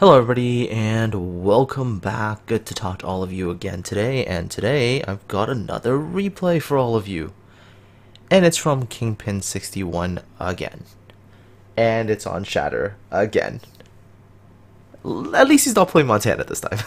Hello everybody and welcome back. Good to talk to all of you again today, and today I've got another replay for all of you. And it's from Kingpin 61 again. And it's on Shatter again. At least he's not playing Montana this time.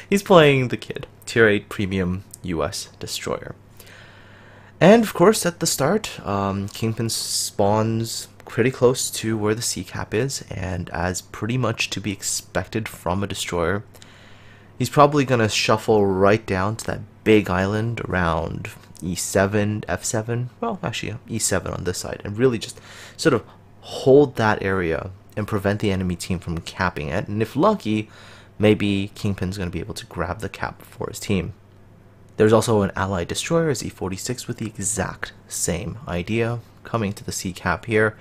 He's playing the Kid, Tier 8 Premium US Destroyer. And of course at the start, Kingpin spawns pretty close to where the sea cap is, and as pretty much to be expected from a destroyer, he's probably going to shuffle right down to that big island around E7, F7, well actually E7 on this side, and really just sort of hold that area and prevent the enemy team from capping it, and if lucky, maybe Kingpin's going to be able to grab the cap for his team. There's also an allied destroyer, E46, with the exact same idea, coming to the sea cap here.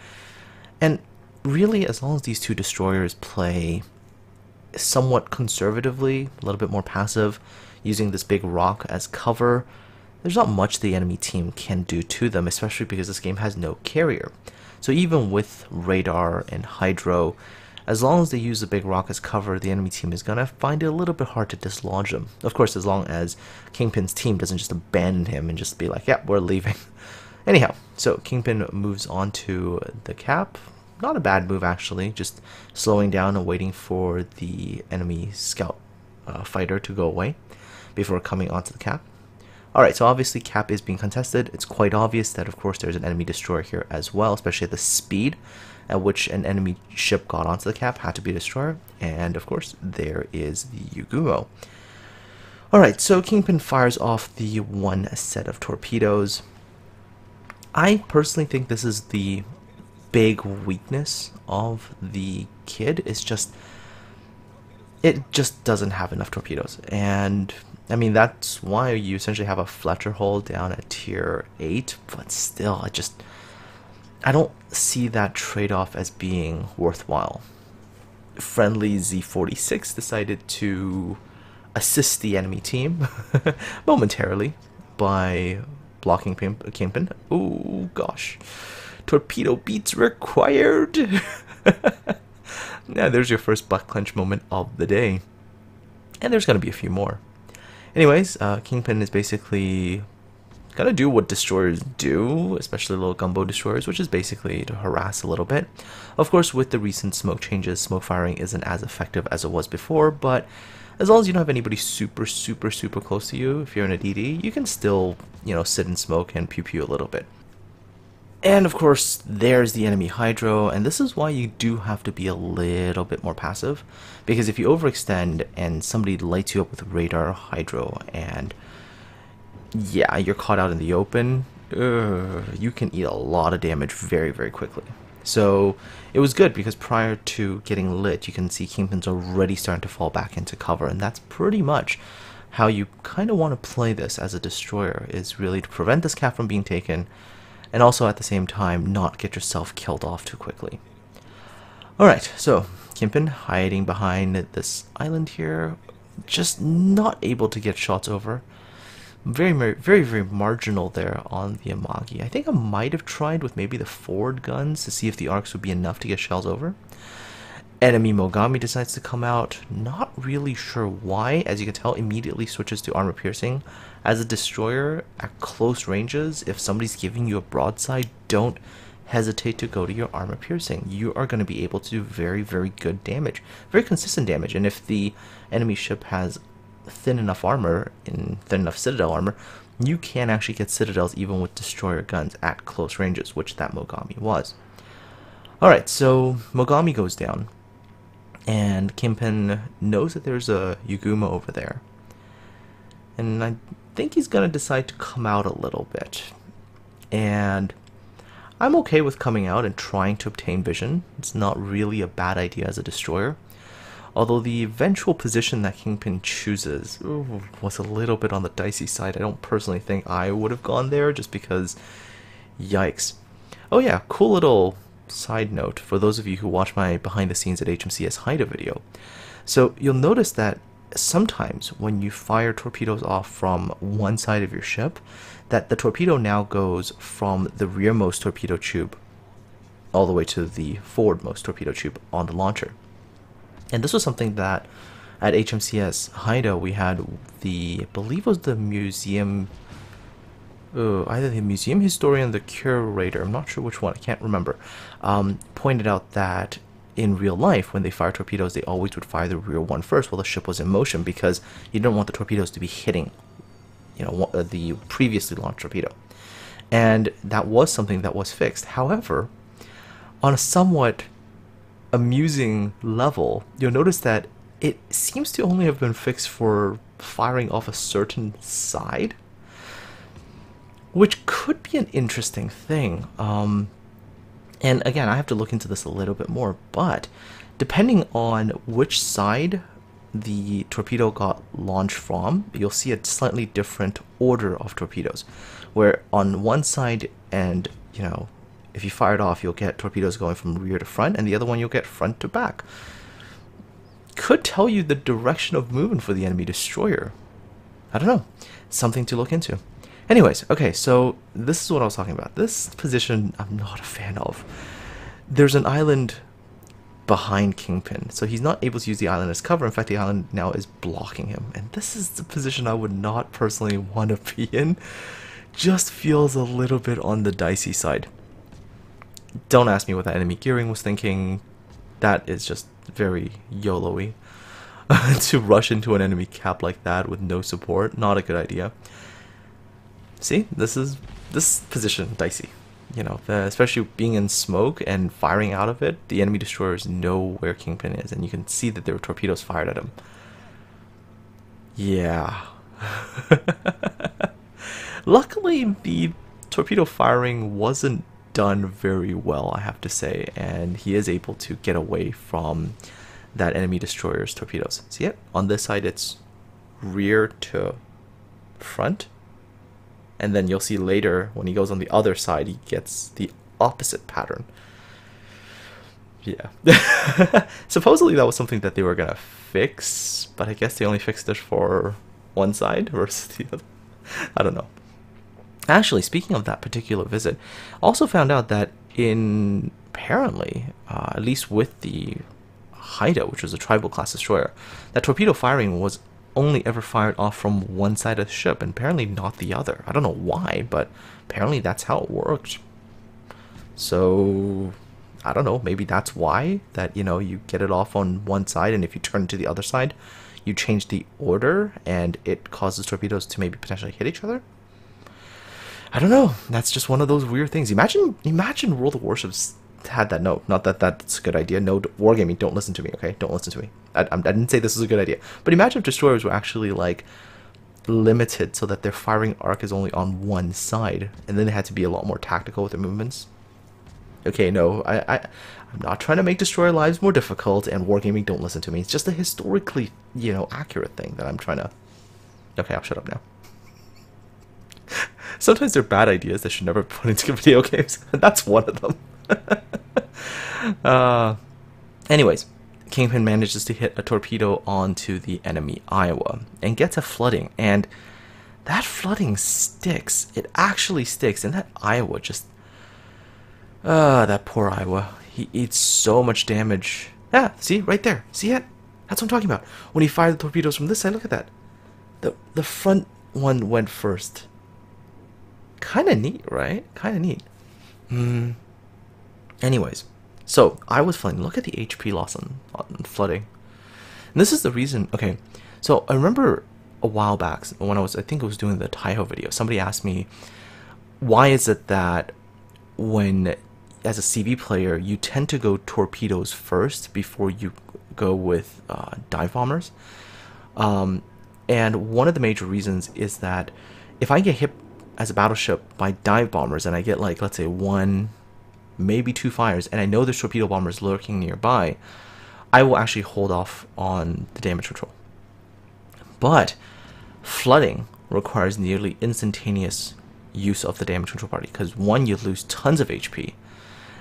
And really, as long as these two destroyers play somewhat conservatively, a little bit more passive, using this big rock as cover, there's not much the enemy team can do to them, especially because this game has no carrier. So even with radar and hydro, as long as they use the big rock as cover, the enemy team is going to find it a little bit hard to dislodge them. Of course, as long as Kingpin's team doesn't just abandon him and just be like, yeah, we're leaving. Anyhow, so Kingpin moves on to the cap. Not a bad move, actually, just slowing down and waiting for the enemy scout fighter to go away before coming onto the cap. Alright, so obviously cap is being contested. It's quite obvious that, of course, there's an enemy destroyer here as well, especially at the speed at which an enemy ship got onto the cap, had to be a destroyer. And, of course, there is the Yugumo. Alright, so Kingpin fires off the one set of torpedoes. I personally think this is the big weakness of the Kid. It's just, it just doesn't have enough torpedoes, and I mean that's why you essentially have a Fletcher hull down at tier 8, but still I don't see that trade-off as being worthwhile. Friendly Z46 decided to assist the enemy team momentarily by blocking Kingpin. Oh gosh. Torpedo beats required! Yeah, there's your first butt clench moment of the day. And there's going to be a few more. Anyways, Kingpin is basically going to do what destroyers do, especially little gumbo destroyers, which is basically to harass a little bit. Of course, with the recent smoke changes, smoke firing isn't as effective as it was before, but as long as you don't have anybody super close to you, if you're in a DD, you can still, sit in smoke and pew pew a little bit. And of course, there's the enemy hydro, and this is why you do have to be a little bit more passive, because if you overextend and somebody lights you up with radar, hydro, and yeah, you're caught out in the open, you can eat a lot of damage very quickly. So it was good because prior to getting lit, you can see Kingpin's already starting to fall back into cover, and that's pretty much how you kind of want to play this as a destroyer, is really to prevent this cap from being taken, and also at the same time not get yourself killed off too quickly. Alright, so Kingpin hiding behind this island here, just not able to get shots over. Very marginal there on the Amagi. I think I might have tried with maybe the forward guns to see if the arcs would be enough to get shells over. Enemy Mogami decides to come out, not really sure why. As you can tell, immediately switches to armor piercing. As a destroyer at close ranges, if somebody's giving you a broadside, don't hesitate to go to your armor piercing. You are going to be able to do very good damage, very consistent damage, and if the enemy ship has thin enough armor, and thin enough citadel armor, you can actually get citadels even with destroyer guns at close ranges, which that Mogami was. Alright, so Mogami goes down, and Kingpin knows that there's a Yugumo over there, and I think he's going to decide to come out a little bit, and I'm okay with coming out and trying to obtain vision. It's not really a bad idea as a destroyer, although the eventual position that Kingpin chooses was a little bit on the dicey side. I don't personally think I would have gone there, just because, yikes. Oh yeah, cool little side note for those of you who watch my behind the scenes at HMCS Haida video. So you'll notice that sometimes when you fire torpedoes off from one side of your ship, that the torpedo now goes from the rearmost torpedo tube all the way to the forwardmost torpedo tube on the launcher. And this was something that at HMCS Haida we had I believe it was the museum, either the museum historian or the curator, I'm not sure which one, I can't remember, pointed out that in real life, when they fire torpedoes, they always would fire the rear one first while the ship was in motion, because you don't want the torpedoes to be hitting, the previously launched torpedo. And that was something that was fixed. However, on a somewhat amusing level, you'll notice that it seems to only have been fixed for firing off a certain side, which could be an interesting thing. And again, I have to look into this a little bit more, but depending on which side the torpedo got launched from, you'll see a slightly different order of torpedoes, where on one side, and if you fire it off, you'll get torpedoes going from rear to front, and the other one you'll get front to back. Could tell you the direction of movement for the enemy destroyer. I don't know. Something to look into. Anyways, okay, so this is what I was talking about. This position I'm not a fan of. There's an island behind Kingpin, so he's not able to use the island as cover. In fact, the island now is blocking him, and this is the position I would not personally want to be in. Just feels a little bit on the dicey side. Don't ask me what that enemy gearing was thinking. That is just very YOLO-y. To rush into an enemy cap like that with no support, not a good idea. See, this position dicey. Especially being in smoke and firing out of it, the enemy destroyers know where Kingpin is, and you can see that there were torpedoes fired at him. Yeah. Luckily, the torpedo firing wasn't done very well, I have to say, and he is able to get away from that enemy destroyer's torpedoes. See it? On this side, it's rear to front. And then you'll see later, when he goes on the other side, he gets the opposite pattern. Yeah. Supposedly that was something that they were going to fix, but I guess they only fixed it for one side versus the other. I don't know. Actually, speaking of that particular visit, also found out that apparently, at least with the Haida, which was a tribal class destroyer, that torpedo firing was only ever fired off from one side of the ship, and apparently not the other. I don't know why, but apparently that's how it worked. So I don't know, maybe that's why that you get it off on one side, and if you turn to the other side, you change the order, and it causes torpedoes to maybe potentially hit each other. I don't know. That's just one of those weird things. Imagine World of Warships had that note. Not that that's a good idea. No, Wargaming, don't listen to me, okay? Don't listen to me. I didn't say this is a good idea. But imagine if destroyers were actually, like, limited so that their firing arc is only on one side, and then they had to be a lot more tactical with their movements. Okay, no, I'm not trying to make destroyer lives more difficult, and Wargaming, don't listen to me. It's just a historically, accurate thing that I'm trying to... Okay, I'll shut up now. Sometimes they're bad ideas that should never be put into video games, and that's one of them. Anyways, Kingpin manages to hit a torpedo onto the enemy Iowa and gets a flooding, and that flooding sticks. It actually sticks, and that Iowa just... that poor Iowa. He eats so much damage. Yeah, see? Right there. See it? That's what I'm talking about. When he fired the torpedoes from this side, look at that. The front one went first. Kind of neat, right? Kind of neat. Anyways, so I was flooding. Look at the HP loss on flooding. And this is the reason. Okay, so I remember a while back when I think I was doing the Taiho video, somebody asked me, why is it that when, as a CV player, you tend to go torpedoes first before you go with dive bombers? And one of the major reasons is that if I get hit as a battleship by dive bombers and I get, like, let's say 1, maybe 2 fires, and I know there's torpedo bombers lurking nearby, I will actually hold off on the damage control. But flooding requires nearly instantaneous use of the damage control party, because one, you lose tons of HP,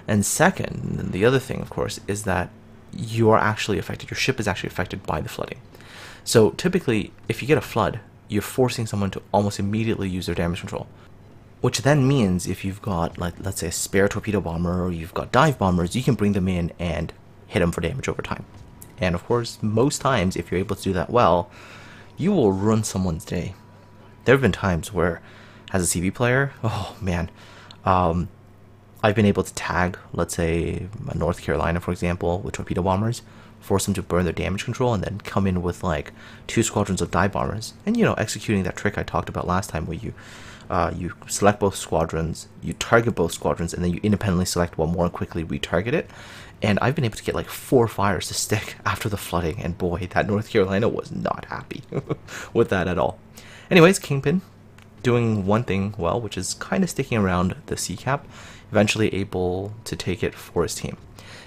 and second, the other thing, of course, is that you are actually affected. Your ship is actually affected by the flooding. So typically, if you get a flood, you're forcing someone to almost immediately use their damage control. Which then means if you've got, like, let's say a spare torpedo bomber, or you've got dive bombers, you can bring them in and hit them for damage over time. And of course, most times, if you're able to do that well, you will ruin someone's day. There have been times where, as a CV player, oh man, I've been able to tag, let's say, North Carolina, for example, with torpedo bombers, force them to burn their damage control, and then come in with like 2 squadrons of dive bombers, and executing that trick I talked about last time, where you select both squadrons, you target both squadrons, and then you independently select one more and quickly retarget it. And I've been able to get like 4 fires to stick after the flooding, and boy, that North Carolina was not happy with that at all. Anyways, Kingpin doing one thing well, which is kind of sticking around the sea cap, eventually able to take it for his team.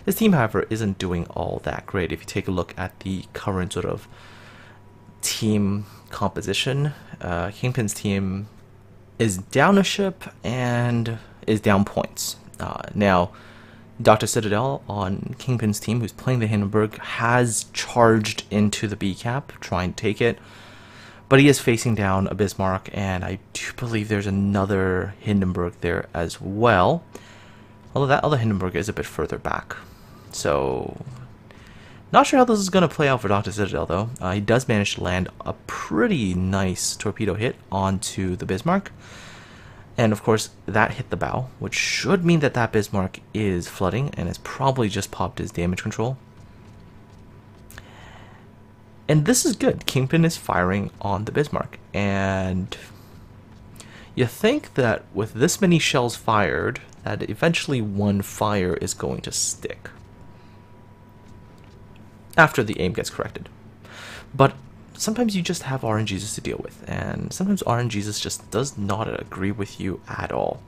His team, however, isn't doing all that great. If you take a look at the current sort of team composition, Kingpin's team is down a ship and is down points. Now, Dr. Citadel on Kingpin's team, who's playing the Hindenburg, has charged into the B cap, trying to take it, but he is facing down a Bismarck, and I do believe there's another Hindenburg there as well, although that other Hindenburg is a bit further back. So, not sure how this is going to play out for Dr. Citadel, though. He does manage to land a pretty nice torpedo hit onto the Bismarck. And of course, that hit the bow, which should mean that that Bismarck is flooding and has probably just popped his damage control. And this is good. Kingpin is firing on the Bismarck. And you think that with this many shells fired, that eventually one fire is going to stick after the aim gets corrected. But sometimes you just have RNGesus to deal with, and sometimes RNGesus just does not agree with you at all.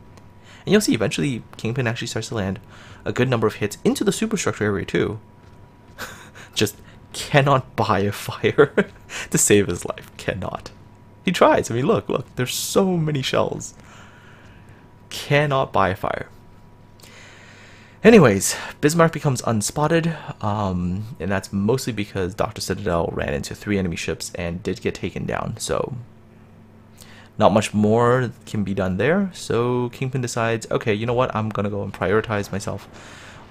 And you'll see eventually Kingpin actually starts to land a good number of hits into the superstructure area too. Just cannot buy a fire to save his life. Cannot. He tries. I mean, look, there's so many shells. Cannot buy a fire. Anyways, Bismarck becomes unspotted, and that's mostly because Dr. Citadel ran into 3 enemy ships and did get taken down, so not much more can be done there. So Kingpin decides, okay, you know what, I'm gonna go and prioritize myself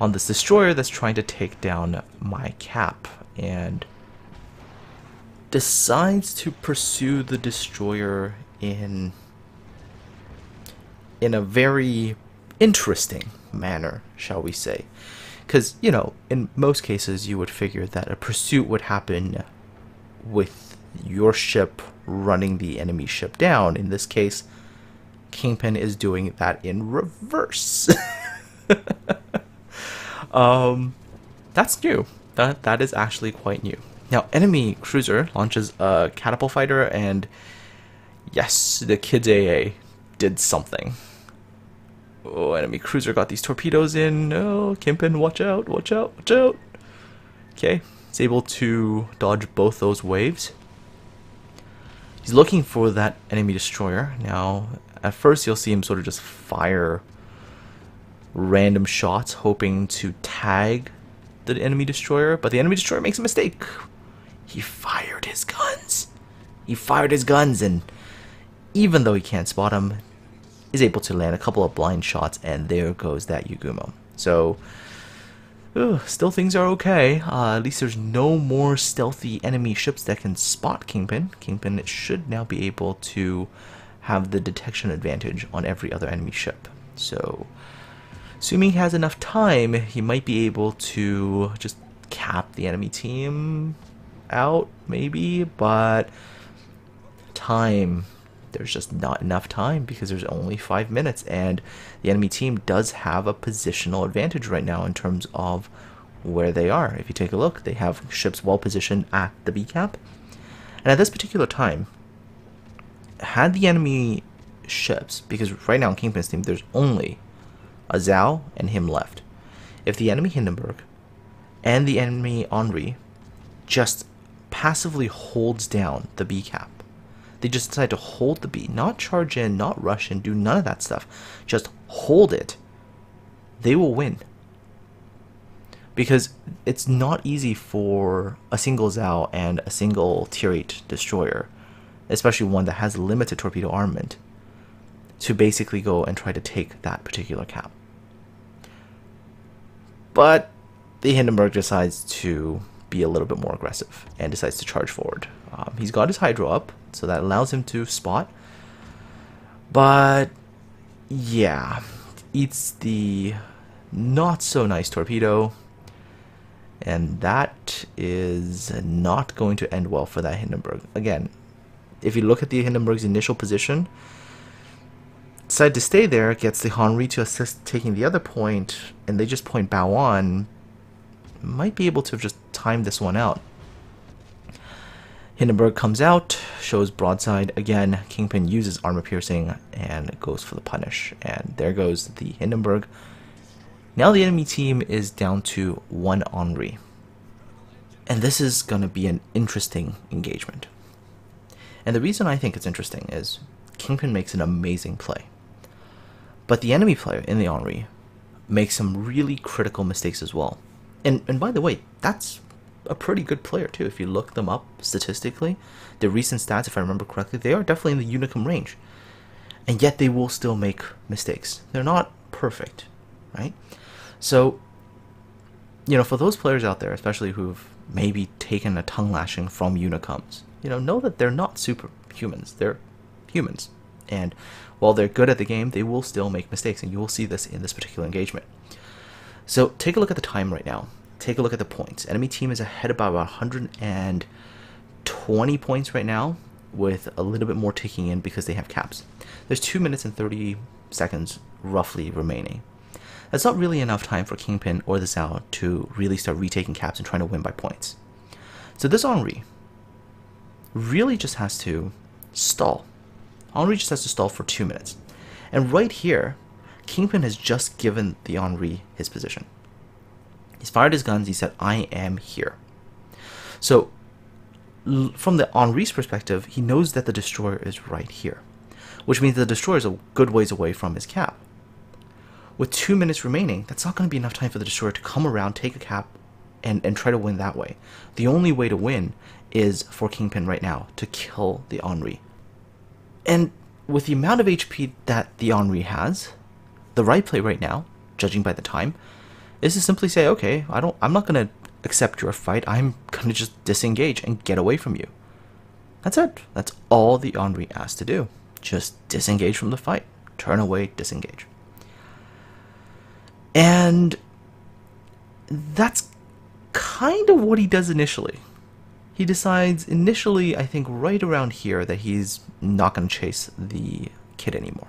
on this destroyer that's trying to take down my cap, and decides to pursue the destroyer in a very interesting manner, shall we say. Because, in most cases you would figure that a pursuit would happen with your ship running the enemy ship down. In this case, Kingpin is doing that in reverse. That's new. That is actually quite new. Now, enemy cruiser launches a catapult fighter, and yes, the kids AA did something. Oh, enemy cruiser got these torpedoes in. Oh, Kingpin, watch out, watch out, watch out. Okay, he's able to dodge both those waves. He's looking for that enemy destroyer. Now, at first you'll see him sort of just fire random shots, hoping to tag the enemy destroyer, but the enemy destroyer makes a mistake. He fired his guns. He fired his guns, and even though he can't spot him, is able to land a couple of blind shots, and there goes that Yugumo. So, still things are okay. At least there's no more stealthy enemy ships that can spot Kingpin. Kingpin should now be able to have the detection advantage on every other enemy ship. So, assuming he has enough time, he might be able to just cap the enemy team out, maybe, but time, there's just not enough time because there's only 5 minutes, and the enemy team does have a positional advantage right now in terms of where they are. If you take a look, they have ships well positioned at the B cap, and at this particular time, had the enemy ships, because right now in Kingpin's team there's only a Zhao and him left. If the enemy Hindenburg and the enemy Henri just passively holds down the B cap, they just decide to hold the B, not charge in, not rush in, do none of that stuff, just hold it, they will win. Because it's not easy for a single Zhao and a single tier 8 destroyer, especially one that has limited torpedo armament, to basically go and try to take that particular cap. But the Hindenburg decides to be a little bit more aggressive and decides to charge forward. He's got his Hydro up, so that allows him to spot. But yeah, eats the not so nice torpedo, and that is not going to end well for that Hindenburg. Again, if you look at the Hindenburg's initial position, decided to stay there, gets the Henri to assist taking the other point, and they just point bow on. Might be able to have just timed this one out. Hindenburg comes out, shows broadside again. Kingpin uses armor piercing and goes for the punish, and there goes the Hindenburg. Now the enemy team is down to 1 Henri, and this is going to be an interesting engagement. And the reason I think it's interesting is Kingpin makes an amazing play, but the enemy player in the Henri makes some really critical mistakes as well. And by the way, that's a pretty good player too. If you look them up statistically, the recent stats, if I remember correctly, they are definitely in the Unicum range. And yet they will still make mistakes. They're not perfect, right? So, you know, for those players out there, especially who've maybe taken a tongue lashing from Unicums, know that they're not superhumans. They're humans. And while they're good at the game, they will still make mistakes. And you will see this in this particular engagement. So take a look at the time right now. Take a look at the points. Enemy team is ahead about 120 points right now, with a little bit more ticking in because they have caps. There's 2 minutes and 30 seconds roughly remaining. That's not really enough time for Kingpin or the Zhao to really start retaking caps and trying to win by points. So this Henri really just has to stall. Henri just has to stall for 2 minutes. And right here, Kingpin has just given the Henri his position. He's fired his guns, he said, I am here. So, from the Henri's perspective, he knows that the destroyer is right here, which means the destroyer is a good ways away from his cap. With 2 minutes remaining, that's not going to be enough time for the destroyer to come around, take a cap, and try to win that way. The only way to win is for Kingpin right now to kill the Henri. And with the amount of HP that the Henri has, the right play right now, judging by the time, is to simply say, okay, I'm not going to accept your fight. I'm going to just disengage and get away from you. That's it. That's all the Henri asked to do. Just disengage from the fight. Turn away, disengage. And that's kind of what he does initially. He decides initially, I think right around here, that he's not going to chase the kid anymore.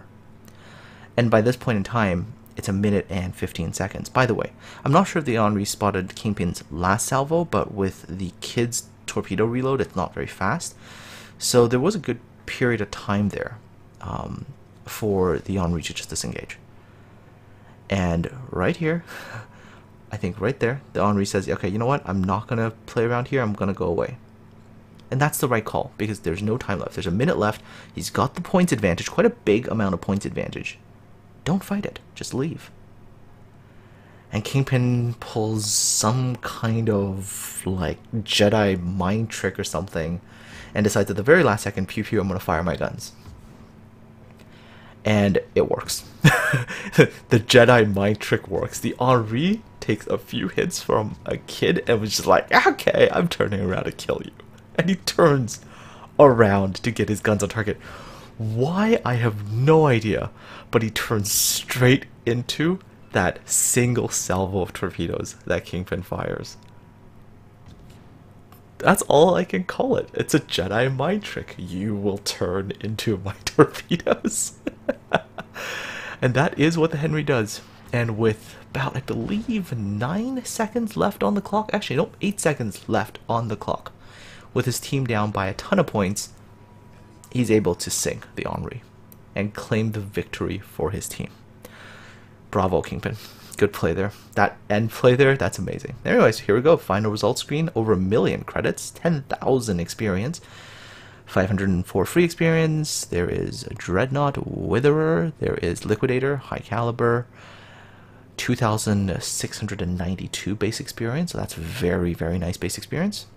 And by this point in time, it's 1 minute and 15 seconds. By the way, I'm not sure if the Henri spotted Kingpin's last salvo, but with the kid's torpedo reload, it's not very fast. So there was a good period of time there for the Henri to just disengage. And right here, I think right there, the Henri says, okay, you know what? I'm not going to play around here. I'm going to go away. And that's the right call, because there's no time left. There's 1 minute left. He's got the points advantage, quite a big amount of points advantage. Don't fight it. Just leave. And Kingpin pulls some kind of like Jedi mind trick or something and decides at the very last second, pew pew, I'm going to fire my guns. And it works. The Jedi mind trick works. The Henri takes a few hits from a kid and was just like, okay, I'm turning around to kill you. And he turns around to get his guns on target. Why, I have no idea, but he turns straight into that single salvo of torpedoes that Kingpin fires. That's all I can call it. It's a Jedi mind trick. You will turn into my torpedoes. And that is what the Henri does. And with about, I believe, 9 seconds left on the clock, actually, no, 8 seconds left on the clock, with his team down by a ton of points, he's able to sink the Henri and claim the victory for his team. Bravo, Kingpin. Good play there. That end play there, that's amazing. Anyways, here we go. Final result screen. Over 1 million credits, 10,000 experience, 504 free experience. There is Dreadnought, Witherer. There is Liquidator, High Caliber. 2,692 base experience. So that's very, very nice base experience.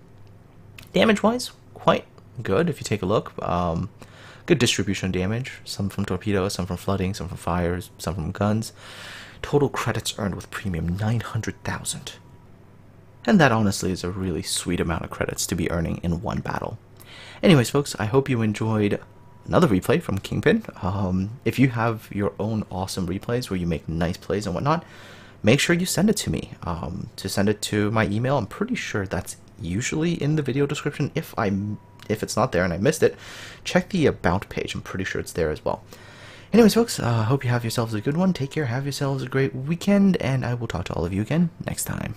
Damage-wise, quite good if you take a look. Good distribution damage. Some from torpedoes, some from flooding, some from fires, some from guns. Total credits earned with premium, 900,000. And that honestly is a really sweet amount of credits to be earning in one battle. Anyways, folks, I hope you enjoyed another replay from Kingpin. If you have your own awesome replays where you make nice plays and whatnot, make sure you send it to me. To send it to my email, I'm pretty sure that's usually in the video description. If it's not there and I missed it, check the About page. I'm pretty sure it's there as well. Anyways, folks, hope you have yourselves a good one. Take care, have yourselves a great weekend, and I will talk to all of you again next time.